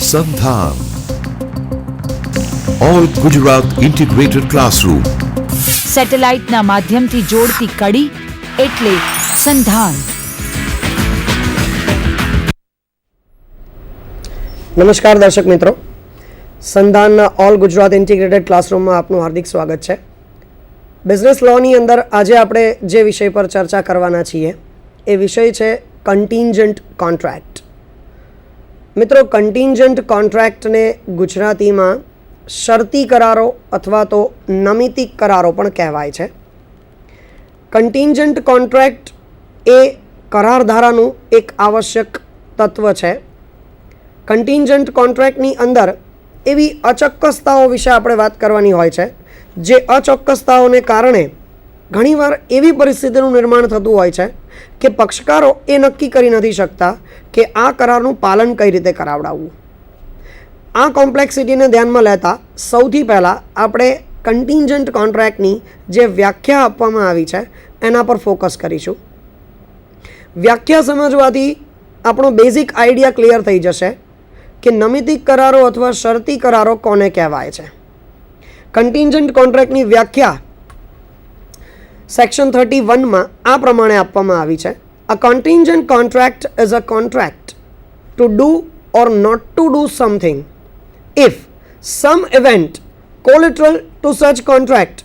સંધાન all Gujarat integrated classroom. સેટેલાઇટના માધ્યમથી જોડતી કડી એટલે સંધાન. નમસ્કાર દર્શક મિત્રો, સંધાનના ઓલ ગુજરાત ઇન્ટિગ્રેટેડ ક્લાસરૂમમાં આપનું હાર્દિક સ્વાગત છે. બિઝનેસ લોની અંદર આજે આપણે જે વિષય પર ચર્ચા કરવાના છીએ એ વિષય છે કન્ટિન્જન્ટ કોન્ટ્રાક્ટ. મિત્રો, કન્ટિન્જન્ટ કોન્ટ્રાક્ટને ગુજરાતીમાં શરતી કરારો અથવા તો નમિતિક કરારો પણ કહેવાય છે. કન્ટિન્જન્ટ કોન્ટ્રાક્ટ એ કરાર ધારાનું એક આવશ્યક તત્વ છે. કન્ટિન્જન્ટ કોન્ટ્રાક્ટની અંદર એવી અચોક્કસતાઓ વિશે આપણે વાત કરવાની હોય છે, જે અચોક્કસતાઓને કારણે ઘણીવાર એવી પરિસ્થિતિનું નિર્માણ થતું હોય છે કે પક્ષકારો એ નક્કી કરી નથી શકતા કે આ કરારનું પાલન કઈ રીતે કરાવડાવવું. આ કોમ્પ્લેક્સિટીને ધ્યાનમાં લેતા સૌથી પહેલાં આપણે કન્ટિન્જન્ટ કોન્ટ્રાક્ટની જે વ્યાખ્યા આપવામાં આવી છે એના પર ફોકસ કરીશું. વ્યાખ્યા સમજવાથી આપણો બેઝિક આઈડિયા ક્લિયર થઈ જશે કે નમિતિક કરારો અથવા શરતી કરારો કોને કહેવાય છે. કન્ટિન્જન્ટ કોન્ટ્રાક્ટની વ્યાખ્યા સેક્શન 31માં આ પ્રમાણે આપવામાં આવી છે. A contingent contract is a contract to do or not to do something if some event collateral to such contract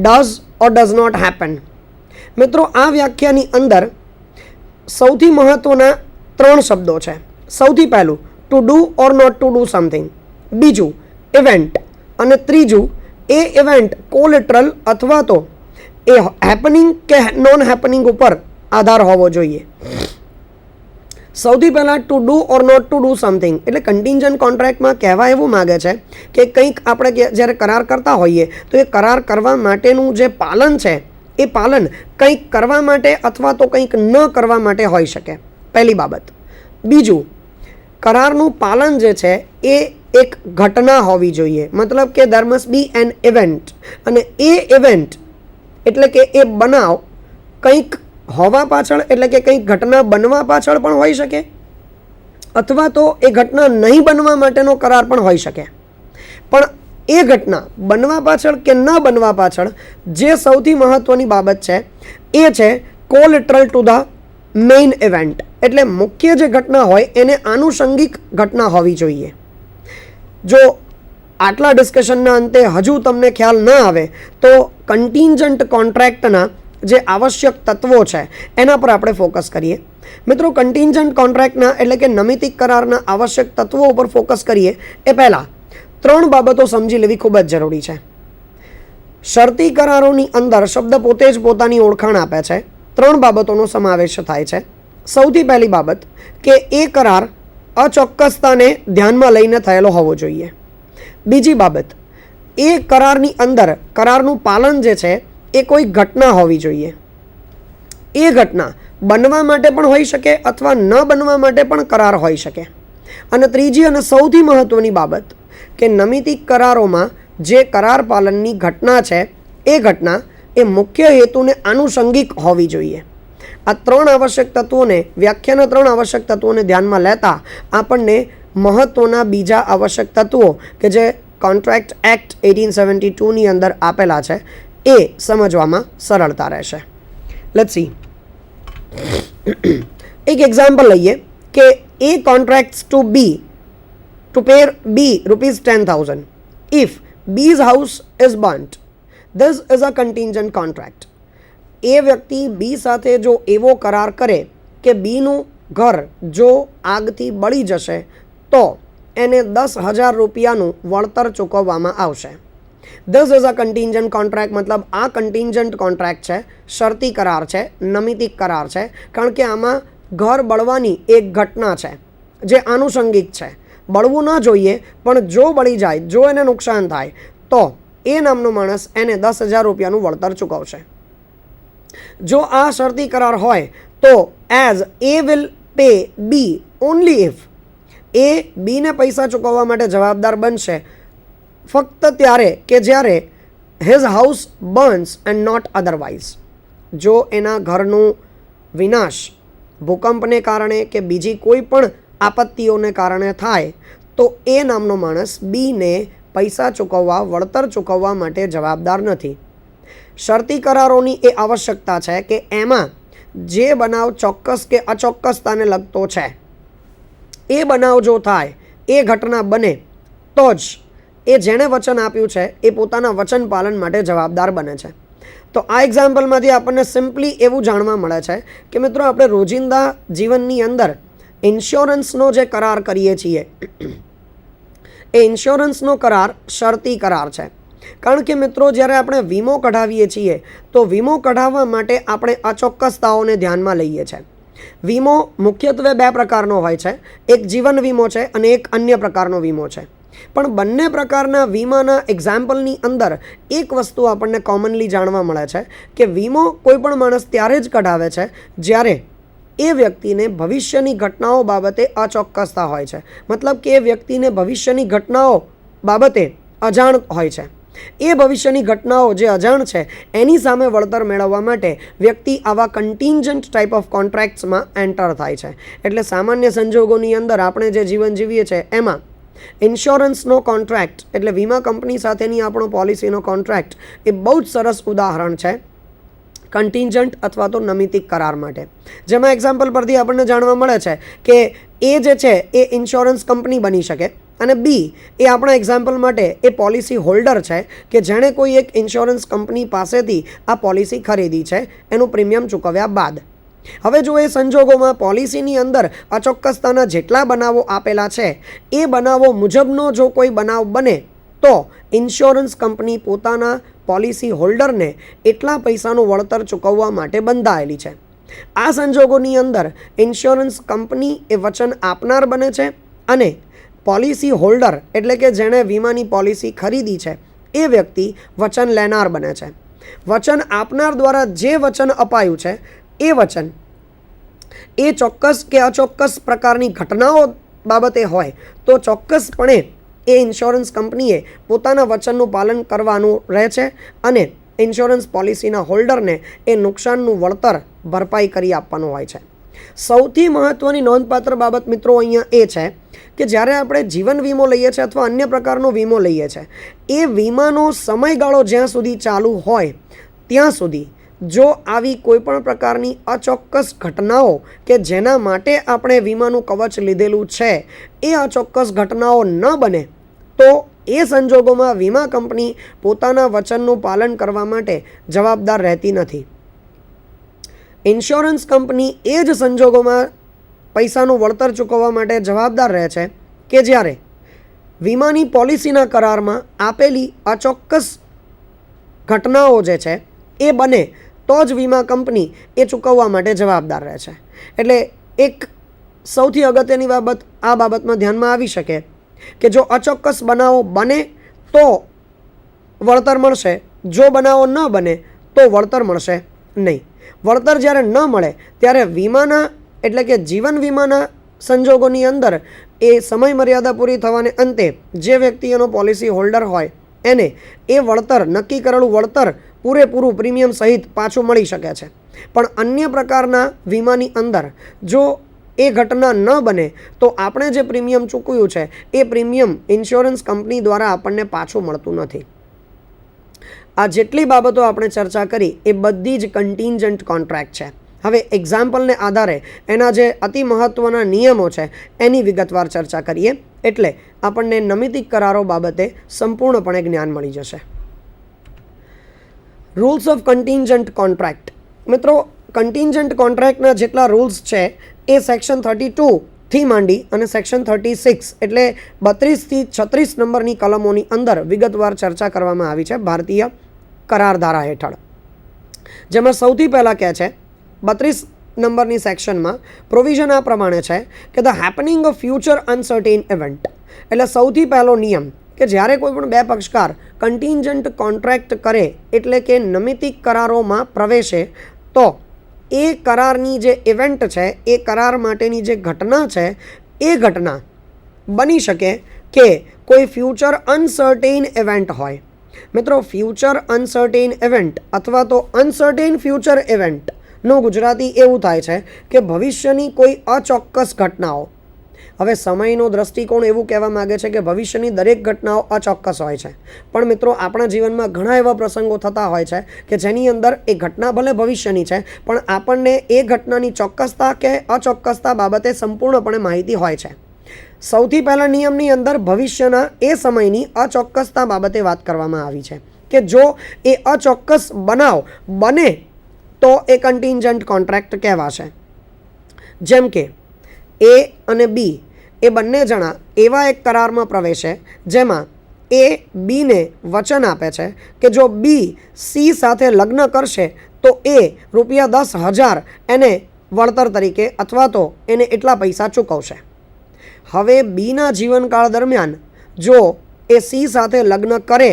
does or does not happen. મિત્રો, આ વ્યાખ્યાની અંદર સૌથી મહત્વના 3 શબ્દો છે. સૌથી પહેલું to do or not to do something, બીજું ઇવેન્ટ, અને ત્રીજું એ ઇવેન્ટ કોલેટરલ અથવા તો એ હેપનિંગ કે નોન હેપનિંગ ઉપર આધાર હોવો જોઈએ. સૌથી પહેલાં to do or not to do something એટલે કન્ટિન્જન્ટ કોન્ટ્રાક્ટમાં કહેવા એવું માગે છે કે કંઈક આપણે જ્યારે કરાર કરતા હોઈએ તો એ કરાર કરવા માટેનું જે પાલન છે એ પાલન કંઈક કરવા માટે અથવા તો કંઈક ન કરવા માટે હોઈ શકે, પહેલી બાબત. બીજું, કરારનું પાલન જે છે એ એક ઘટના હોવી જોઈએ, મતલબ કે there must be N event, અને એ ઇવેન્ટ એટલે કે એ બનાવ કંઈક હોવા પાછળ એટલે કે કંઈક ઘટના બનવા પાછળ પણ હોઈ શકે, અથવા તો એ ઘટના નહીં બનવા માટેનો કરાર પણ હોઈ શકે. પણ એ ઘટના બનવા પાછળ કે ન બનવા પાછળ જે સૌથી મહત્ત્વની બાબત છે એ છે collateral to the main event, એટલે મુખ્ય જે ઘટના હોય એને આનુષંગિક ઘટના હોવી જોઈએ. જો આટલા ડિસ્કશનના અંતે હજુ તમને ખ્યાલ ન આવે તો કન્ટિન્જન્ટ કોન્ટ્રાક્ટના જે આવશ્યક તત્વો છે એના પર આપણે ફોકસ કરીએ. મિત્રો, કન્ટિન્જન્ટ કોન્ટ્રાક્ટના એટલે કે નમિતિક કરારના આવશ્યક તત્વો ઉપર ફોકસ કરીએ એ પહેલાં 3 બાબતો સમજી લેવી ખૂબ જ જરૂરી છે. શરતી કરારોની અંદર શબ્દ પોતે જ પોતાની ઓળખાણ આપે છે. 3 બાબતોનો સમાવેશ થાય છે. સૌથી પહેલી બાબત કે એ કરાર અચોક્કસતાને ધ્યાનમાં લઈને થયેલો હોવો જોઈએ. બીજી બાબત, એ કરારની અંદર કરારનું પાલન જે છે એ કોઈ ઘટના હોવી જોઈએ. એ ઘટના બનવા માટે પણ હોઈ શકે અથવા ન બનવા માટે પણ કરાર હોઈ શકે. અને ત્રીજી અને સૌથી મહત્ત્વની બાબત કે નમિતિક કરારોમાં જે કરાર પાલનની ઘટના છે એ ઘટના એ મુખ્ય હેતુને આનુષંગિક હોવી જોઈએ. આ 3 આવશ્યક તત્વોને, વ્યાખ્યાના 3 આવશ્યક તત્વોને ધ્યાનમાં લેતા આપણને મહત્ત્વના બીજા આવશ્યક તત્વો કે જે કોન્ટ્રાક્ટ એક્ટ 1872ની અંદર આપેલા છે એ સમજવામાં સરળતા રહેશે. Let's see. એક એક્ઝામ્પલ લઈએ કે A contracts to B to pay B ₹10,000 if B's house is burnt. This is a contingent contract. A વ્યક્તિ બી સાથે જો એવો કરાર કરે કે બીનું ઘર જો આગથી બળી જશે તો એને ₹10,000 વળતર ચૂકવવામાં આવશે. This is a contingent contract. મતલબ આ કન્ટિન્જન્ટ કોન્ટ્રાક્ટ છે, શરતી કરાર છે, નમિતિક કરાર છે, કારણ કે આમાં ઘર બળવાની એક ઘટના છે જે આનુષંગિક છે. બળવું ન જોઈએ પણ જો બળી જાય, જો એને નુકસાન થાય તો એ નામનો માણસ એને ₹10,000 વળતર ચૂકવશે. જો આ શરતી કરાર હોય તો as A will pay B only if A બીને પૈસા ચૂકવવા માટે જવાબદાર બનશે ફક્ત ત્યારે કે જ્યારે his house burns and not otherwise. જો એના ઘરનું વિનાશ ભૂકંપને કારણે કે બીજી કોઈ પણ આપત્તિઓને કારણે થાય તો એ નામનો માણસ બીને પૈસા ચૂકવવા, વળતર ચૂકવવા માટે જવાબદાર નથી. શરતી કરારોની એ આવશ્યકતા છે કે એમાં જે બનાવ ચોક્કસ કે અચોક્કસતાને લગતો છે એ બનાવ જો થાય, એ ઘટના બને તો જ એ જેણે વચન આપ્યું છે એ પોતાના વચન પાલન માટે જવાબદાર બને છે. તો આ એક્ઝામ્પલમાંથી આપણને સિમ્પલી એવું જાણવા મળે છે કે મિત્રો આપણે રોજિંદા જીવનની અંદર ઇન્સ્યોરન્સનો જે કરાર કરીએ છીએ એ ઇન્સ્યોરન્સનો કરાર શરતી કરાર છે. કારણ કે મિત્રો જ્યારે આપણે વીમો કઢાવીએ છીએ તો વીમો કઢાવવા માટે આપણે અચોક્કસતાઓને ધ્યાનમાં લઈએ છીએ. વીમો મુખ્યત્વે બે પ્રકારનો હોય છે, એક જીવન વીમો છે અને એક અન્ય પ્રકારનો વીમો છે. પણ બંને પ્રકારના વીમાના એક્ઝામ્પલની અંદર એક વસ્તુ આપણને કોમનલી જાણવા મળે છે કે વીમો કોઈ પણ માણસ ત્યારે જ કઢાવે છે જ્યારે એ વ્યક્તિને ભવિષ્યની ઘટનાઓ બાબતે અચોક્કસતા હોય છે. મતલબ કે એ વ્યક્તિને ભવિષ્યની ઘટનાઓ બાબતે અજાણ હોય છે. એ ભવિષ્યની ઘટનાઓ જે અજાણ છે એની સામે વળતર મેળવવા માટે વ્યક્તિ આવા કન્ટિન્જન્ટ ટાઈપ ઓફ કોન્ટ્રાક્ટ્સમાં એન્ટર થાય છે. એટલે સામાન્ય સંજોગોની અંદર આપણે જે જીવન જીવીએ છીએ એમાં ઇન્સ્યોરન્સનો કોન્ટ્રાક્ટ એટલે વીમા કંપની સાથેની આપણો પોલિસીનો કોન્ટ્રાક્ટ એ બહુ જ સરસ ઉદાહરણ છે કન્ટિન્જન્ટ અથવા તો નમિતિક કરાર માટે. જેમાં એક્ઝામ્પલ પરથી આપણને જાણવા મળે છે કે એ જે છે એ ઇન્સ્યોરન્સ કંપની બની શકે અને બી એ આપણા એક્ઝામ્પલ માટે એ પોલિસી હોલ્ડર છે કે જેણે કોઈ એક ઇન્સ્યોરન્સ કંપની પાસેથી આ પોલિસી ખરીદી છે એનું પ્રીમિયમ ચૂકવ્યા બાદ. હવે જો એ સંજોગોમાં પોલિસીની અંદર અચોક્કસતાના જેટલા બનાવો આપેલા છે એ બનાવો મુજબનો જો કોઈ બનાવ બને તો ઇન્સ્યોરન્સ કંપની પોતાના પોલિસી હોલ્ડરને એટલા પૈસાનું વળતર ચૂકવવા માટે બંધાયેલી છે. આ સંજોગોની અંદર ઇન્સ્યોરન્સ કંપની એ વચન આપનાર બને છે અને પોલિસી હોલ્ડર એટલે કે જેણે વીમાની પોલિસી ખરીદી છે એ વ્યક્તિ વચન લેનાર બને છે. વચન આપનાર દ્વારા જે વચન અપાયું છે એ વચન એ ચોક્કસ કે અચોક્કસ પ્રકારની ઘટનાઓ બાબતે હોય તો ચોક્કસપણે એ ઇન્સ્યોરન્સ કંપનીએ પોતાના વચનનું પાલન કરવાનું રહે છે અને ઇન્સ્યોરન્સ પોલિસીના હોલ્ડરને એ નુકસાનનું વળતર ભરપાઈ કરી આપવાનું હોય છે. સૌથી મહત્ત્વની નોંધપાત્ર બાબત મિત્રો અહીંયા એ છે કે જ્યારે આપણે જીવન વીમો લઈએ છીએ અથવા અન્ય પ્રકારનો વીમો લઈએ છીએ એ વીમાનો સમયગાળો જ્યાં સુધી ચાલુ હોય ત્યાં સુધી જો આવી કોઈપણ પ્રકારની અચોક્કસ ઘટનાઓ કે જેના માટે આપણે વીમાનું કવચ લીધેલું છે એ અચોક્કસ ઘટનાઓ ન બને તો એ સંજોગોમાં વીમા કંપની પોતાના વચનનું પાલન કરવા માટે જવાબદાર રહેતી નથી. ઇન્સ્યોરન્સ કંપની એ જ સંજોગોમાં પૈસાનું વળતર ચૂકવવા માટે જવાબદાર રહે છે કે જ્યારે વીમાની પોલિસીના કરારમાં આપેલી અચોક્કસ ઘટનાઓ જે છે એ બને તો જ વીમા કંપની એ ચૂકવવા માટે જવાબદાર રહે છે. એટલે એક સૌથી અગત્યની બાબત આ બાબતમાં ધ્યાનમાં આવી શકે કે જો અચોક્કસ બનાવો બને તો વળતર મળશે, જો બનાવો ન બને તો વળતર મળશે નહીં. વળતર જ્યારે ન મળે ત્યારે વીમાના એટલે કે જીવન વીમાના સંજોગોની અંદર એ સમય મર્યાદા પૂરી થવાને અંતે જે વ્યક્તિ એનો પોલિસી હોલ્ડર હોય એને એ વળતર નક્કી કરેલું વળતર પૂરેપૂરું પ્રીમિયમ સહિત પાછું મળી શકે છે. પણ અન્ય પ્રકારના વીમાની અંદર જો એ ઘટના ન બને તો આપણે જે પ્રીમિયમ ચૂકવ્યું છે એ પ્રીમિયમ ઇન્સ્યોરન્સ કંપની દ્વારા આપણને પાછું મળતું નથી. આ જેટલી બાબતો આપણે ચર્ચા કરી એ બધી જ કન્ટિન્જન્ટ કોન્ટ્રાક્ટ છે. હવે એક્ઝામ્પલને આધારે એના જે અતિ મહત્ત્વના નિયમો છે એની વિગતવાર ચર્ચા કરીએ એટલે આપણને નમિતિક કરારો બાબતે સંપૂર્ણપણે જ્ઞાન મળી જશે. Rules of contingent contract. મિત્રો કન્ટિન્જન્ટ કોન્ટ્રાક્ટના જેટલા રૂલ્સ છે એ સેક્શન 32થી માંડી અને સેક્શન 36 એટલે 32થી 36 નંબરની કલમોની અંદર વિગતવાર ચર્ચા કરવામાં આવી છે ભારતીય કરાર ધારા હેઠળ. જેમાં સૌથી પહેલાં કહે છે 32 નંબરની સેક્શનમાં પ્રોવિઝન આ પ્રમાણે છે કે the happening of future uncertain event. એટલે સૌથી પહેલો નિયમ કે જ્યારે કોઈ પણ બે પક્ષકાર કન્ટિન્જન્ટ કોન્ટ્રાક્ટ કરે એટલે કે નમિતિક કરારોમાં પ્રવેશે તો એ કરારની જે ઇવેન્ટ છે એ કરાર માટેની જે ઘટના છે એ ઘટના બની શકે કે કોઈ ફ્યુચર અનસર્ટેન ઇવેન્ટ હોય. મિત્રો ફ્યુચર અનસર્ટેન ઇવેન્ટ અથવા તો અનસર્ટેન ફ્યુચર ઇવેન્ટનું ગુજરાતી એવું થાય છે કે ભવિષ્યની કોઈ અચોક્કસ ઘટનાઓ. હવે સમયનો દૃષ્ટિકોણ એવું કહેવા માગે છે કે ભવિષ્યની દરેક ઘટનાઓ અચોક્કસ હોય છે, પણ મિત્રો આપણા જીવનમાં ઘણા એવા પ્રસંગો થતા હોય છે કે જેની અંદર એ ઘટના ભલે ભવિષ્યની છે, પણ આપણને એ ઘટનાની ચોક્કસતા કે અચોક્કસતા બાબતે સંપૂર્ણપણે માહિતી હોય છે. સૌથી પહેલા નિયમની અંદર ભવિષ્યના એ સમયની અચોક્કસતા બાબતે વાત કરવામાં આવી છે કે જો એ અચોક્કસ બનાવ બને તો એ કન્ટિન્જન્ટ કોન્ટ્રાક્ટ કહેવાશે. જેમ કે એ અને બી એ બંને જણા એવા એક કરારમાં પ્રવેશે જેમાં એ બીને વચન આપે છે કે જો બી સી સાથે લગ્ન કરશે તો એ ₹10,000 એને વળતર તરીકે અથવા તો એને એટલા પૈસા ચૂકવશે. હવે બીના જીવનકાળ દરમિયાન જો એ સી સાથે લગ્ન કરે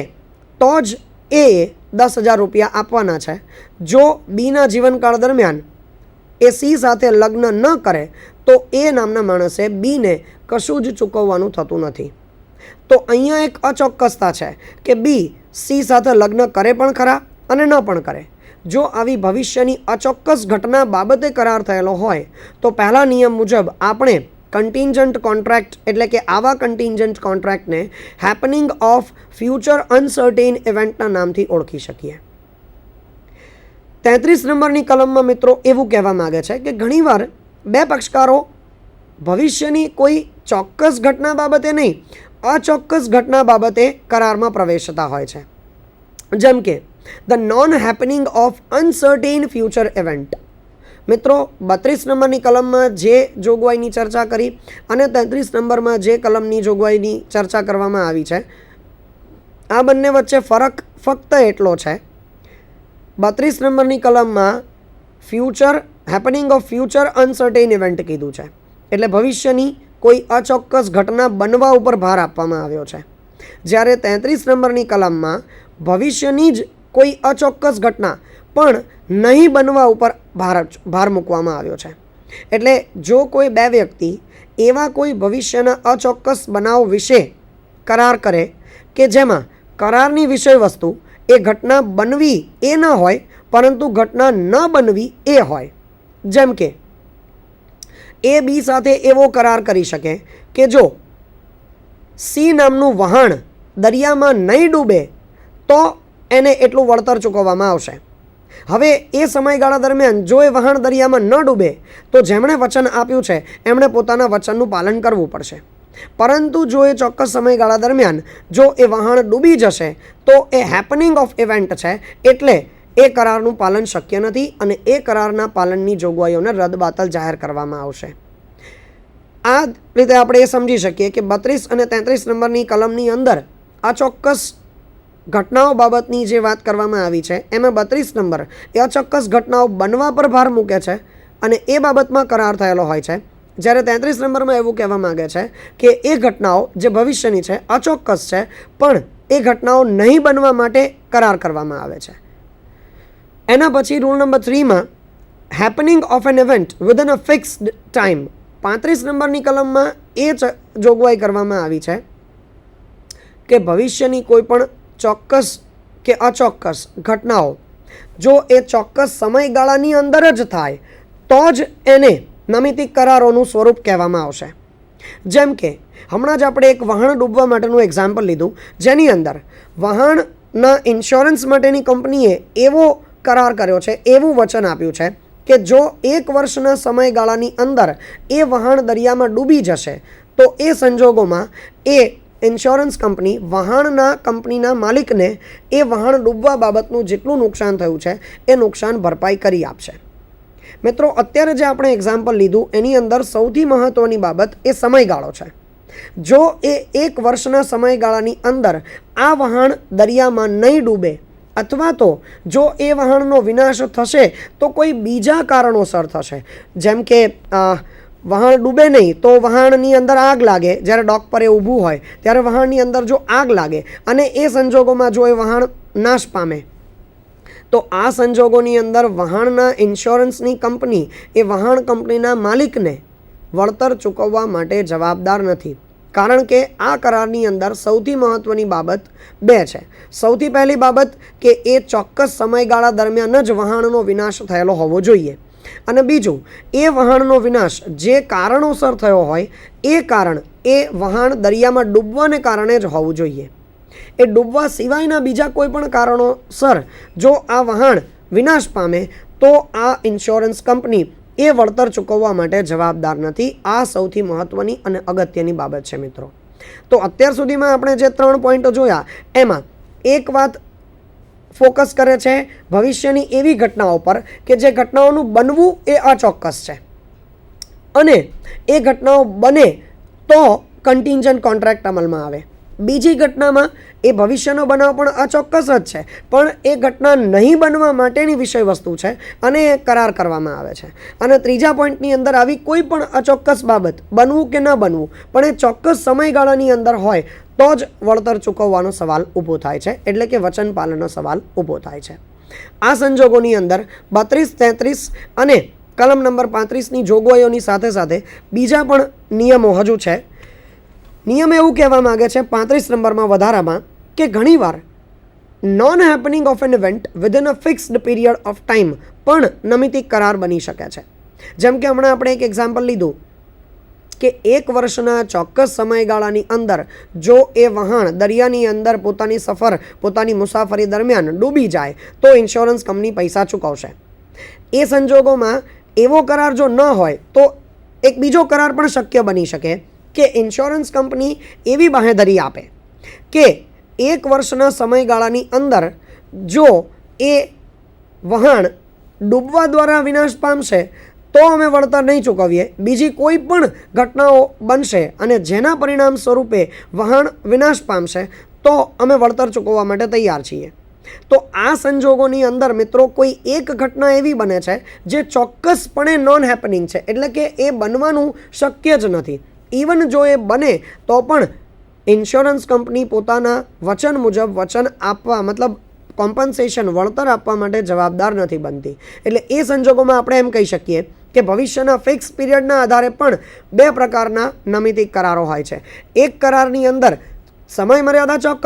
તો જ એ ₹10,000 આપવાના છે. જો બીના જીવનકાળ દરમિયાન એ સી સાથે લગ્ન ન કરે તો એ નામના માણસે બીને કશું જ ચૂકવવાનું થતું નથી. તો અહીંયા એક અચોક્કસતા છે કે બી સી સાથે લગ્ન કરે પણ ખરા અને ન પણ કરે. જો આવી ભવિષ્યની અચોક્કસ ઘટના બાબતે કરાર થયેલો હોય તો પહેલા નિયમ મુજબ આપણે કન્ટિન્જન્ટ કોન્ટ્રાક્ટ એટલે કે આવા કન્ટિન્જન્ટ કોન્ટ્રાક્ટને હેપનિંગ ઓફ ફ્યુચર અનસર્ટેન ઇવેન્ટના નામથી ઓળખી શકીએ. 33 નંબરની કલમમાં મિત્રો એવું કહેવા માગે છે કે ઘણીવાર બે પક્ષકારો ભવિષ્યની કોઈ ચોક્કસ ઘટના બાબતે નહીં, અચોક્કસ ઘટના બાબતે કરારમાં પ્રવેશતા હોય છે. જેમ કે the non happening of uncertain future event. મિત્રો 32 નંબરની કલમમાં જે જોગવાઈની ચર્ચા કરી અને 33 નંબરમાં જે કલમની જોગવાઈની ચર્ચા કરવામાં આવી છે, આ બંને વચ્ચે ફરક ફક્ત એટલો છે. 32 નંબરની કલમમાં happening of future uncertain event કીધું છે, એટલે ભવિષ્યની કોઈ અચોક્કસ ઘટના બનવા ઉપર ભાર આપવામાં આવ્યો છે. જ્યારે 33 નંબરની કલમમાં ભવિષ્યની જ કોઈ અચોક્કસ ઘટના પણ નહીં બનવા ઉપર ભાર મૂકવામાં આવ્યો છે. એટલે જો કોઈ બે વ્યક્તિ એવા કોઈ ભવિષ્યના અચોક્કસ બનાવ વિશે કરાર કરે કે જેમાં કરારની વિષય વસ્તુ એ ઘટના બનવી એ ન હોય પરંતુ ઘટના ન બનવી એ હોય. જેમ કે એ બી સાથે એવો કરાર કરી શકે કે જો સી નામનું વહાણ દરિયામાં નહીં ડૂબે તો એને એટલું વળતર ચૂકવવામાં આવશે. હવે એ સમયગાળા દરમિયાન જો એ વહાણ દરિયામાં ન ડૂબે તો જેમણે વચન આપ્યું છે એમણે પોતાના વચનનું પાલન કરવું પડશે. પરંતુ જો એ ચોક્કસ સમયગાળા દરમિયાન જો એ વહાણ ડૂબી જશે તો એ હેપનિંગ ઓફ ઇવેન્ટ છે, એટલે એ કરારનું પાલન શક્ય નથી અને એ કરારના પાલનની જોગવાઈઓને રદબાતલ જાહેર કરવામાં આવશે. આ રીતે આપણે એ સમજી શકીએ કે 32 અને 33 નંબરની કલમની અંદર આ ચોક્કસ ઘટનાઓ બાબતની જે વાત કરવામાં આવી છે એમાં 32 નંબર એ અચોક્કસ ઘટનાઓ બનવા પર ભાર મૂકે છે અને એ બાબતમાં કરાર થયેલો હોય છે. જ્યારે 33 નંબરમાં એવું કહેવા માગે છે કે એ ઘટનાઓ જે ભવિષ્યની છે, અચોક્કસ છે, પણ એ ઘટનાઓ નહીં બનવા માટે કરાર કરવામાં આવે છે. એના પછી રૂલ નંબર 3માં happening of an event within a fixed time. 35 નંબરની કલમમાં એ જોગવાઈ કરવામાં આવી છે કે ભવિષ્યની કોઈ પણ ચોક્કસ કે અચોક્કસ ઘટનાઓ જો એ ચોક્કસ સમયગાળાની અંદર જ થાય તો જ એને નમિતિક કરારોનું સ્વરૂપ કહેવામાં આવશે. જેમ કે હમણાં જ આપણે એક વહાણ ડૂબવા માટેનું એક્ઝામ્પલ લીધું, જેની અંદર વહાણના ઇન્સ્યોરન્સ માટેની કંપનીએ એવો કરાર કર્યો છે, એવું વચન આપ્યું છે કે જો 1 વર્ષના સમયગાળાની અંદર એ વહાણ દરિયામાં ડૂબી જશે તો એ સંજોગોમાં એ ઇન્સ્યોરન્સ કંપની કંપનીના માલિકને એ વહાણ ડૂબવા બાબતનું જેટલું નુકસાન થયું છે એ નુકસાન ભરપાઈ કરી આપશે. મિત્રો, અત્યારે જે આપણે એક્ઝામ્પલ લીધું એની અંદર સૌથી મહત્ત્વની બાબત એ સમયગાળો છે. જો એ 1 વર્ષના સમયગાળાની અંદર આ વહાણ દરિયામાં નહીં ડૂબે અથવા તો જો એ વહાણનો વિનાશ થશે તો કોઈ બીજા કારણોસર થશે, જેમ કે વહાણ ડૂબે નહીં તો વહાણની અંદર આગ લાગે, જ્યારે ડોક પર એ ઊભું હોય ત્યારે વહાણની અંદર જો આગ લાગે અને એ સંજોગોમાં જો એ વહાણ નાશ પામે તો આ સંજોગોની અંદર વહાણના ઇન્સ્યોરન્સની કંપની એ વહાણ કંપનીના માલિકને વળતર ચૂકવવા માટે જવાબદાર નથી. કારણ કે આ કરારની અંદર સૌથી મહત્ત્વની બાબત 2 છે. સૌથી પહેલી બાબત કે એ ચોક્કસ સમયગાળા દરમિયાન જ વહાણનો વિનાશ થયેલો હોવો જોઈએ. અને બીજું, એ વહાણનો વિનાશ જે કારણોસર થયો હોય એ કારણ એ વહાણ દરિયામાં ડૂબવાને કારણે જ હોવું જોઈએ. એ ડૂબવા સિવાયના બીજા કોઈ પણ કારણોસર જો આ વહાણ વિનાશ પામે તો આ ઇન્સ્યોરન્સ કંપની એ વળતર ચૂકવવા માટે જવાબદાર નથી. આ સૌથી મહત્ત્વની અને અગત્યની બાબત છે મિત્રો. તો અત્યાર સુધીમાં આપણે જે 3 પોઈન્ટો જોયા એમાં એક વાત ફોકસ કરે છે ભવિષ્યની એવી ઘટનાઓ પર કે જે ઘટનાઓનું બનવું એ અચોક્કસ છે અને એ ઘટનાઓ બને તો કન્ટિન્જન્ટ કોન્ટ્રાક્ટ અમલમાં આવે. બીજી ઘટનામાં એ ભવિષ્યનો બનાવ પણ અચોક્કસ જ છે પણ એ ઘટના નહીં બનવા માટેની વિષય વસ્તુ છે અને એ કરાર કરવામાં આવે છે. અને ત્રીજા પોઈન્ટની અંદર આવી કોઈ પણ અચોક્કસ બાબત બનવું કે ન બનવું પણ એ ચોક્કસ સમયગાળાની અંદર હોય તો જ વળતર ચૂકવવાનો સવાલ ઊભો થાય છે, એટલે કે વચન પાલનનો સવાલ ઊભો થાય છે. આ સંજોગોની અંદર 32, 33 અને કલમ નંબર 35ની જોગવાઈઓની સાથે સાથે બીજા પણ નિયમો હજુ છે. નિયમ એવું કહેવા માગે છે 35 નંબરમાં વધારામાં કે ઘણીવાર non happening of an event within a fixed period of time પણ નમિતિક કરાર બની શકે છે. જેમ કે હમણાં આપણે એક એક્ઝામ્પલ લીધું કે 1 વર્ષના ચોક્કસ સમયગાળાની અંદર જો એ વહાણ દરિયાની અંદર પોતાની સફર પોતાની મુસાફરી દરમિયાન ડૂબી જાય તો ઇન્સ્યોરન્સ કંપની પૈસા ચૂકવશે. એ સંજોગોમાં એવો કરાર જો ન હોય તો એક બીજો કરાર પણ શક્ય બની શકે કે ઇન્સ્યોરન્સ કંપની એવી બાંહેધરી આપે કે 1 વર્ષના સમયગાળાની અંદર જો એ વહાણ ડૂબવા દ્વારા વિનાશ પામશે તો અમે વળતર નહીં ચૂકવીએ. બીજી કોઈ પણ ઘટનાઓ બનશે અને જેના પરિણામ સ્વરૂપે વહાણ વિનાશ પામશે તો અમે વળતર ચૂકવવા માટે તૈયાર છીએ. તો આ સંજોગોની અંદર મિત્રો કોઈ એક ઘટના એવી બને છે જે ચોક્કસપણે નોન હેપનિંગ છે, એટલે કે એ બનવાનું શક્ય જ નથી. ઇવન જો એ બને તો પણ ઇન્સ્યોરન્સ કંપની પોતાના વચન મુજબ વચન આપવા મતલબ કોમ્પન્સેશન વળતર આપવા માટે જવાબદાર નથી બનતી. એટલે એ સંજોગોમાં આપણે એમ કહી શકીએ કે ભવિષ્યના ફિક્સ પીરિયડના આધારે પણ 2 પ્રકારના નમિતિક કરારો હોય છે. એક કરારની અંદર સમય મર્યાદા ચોક્કસ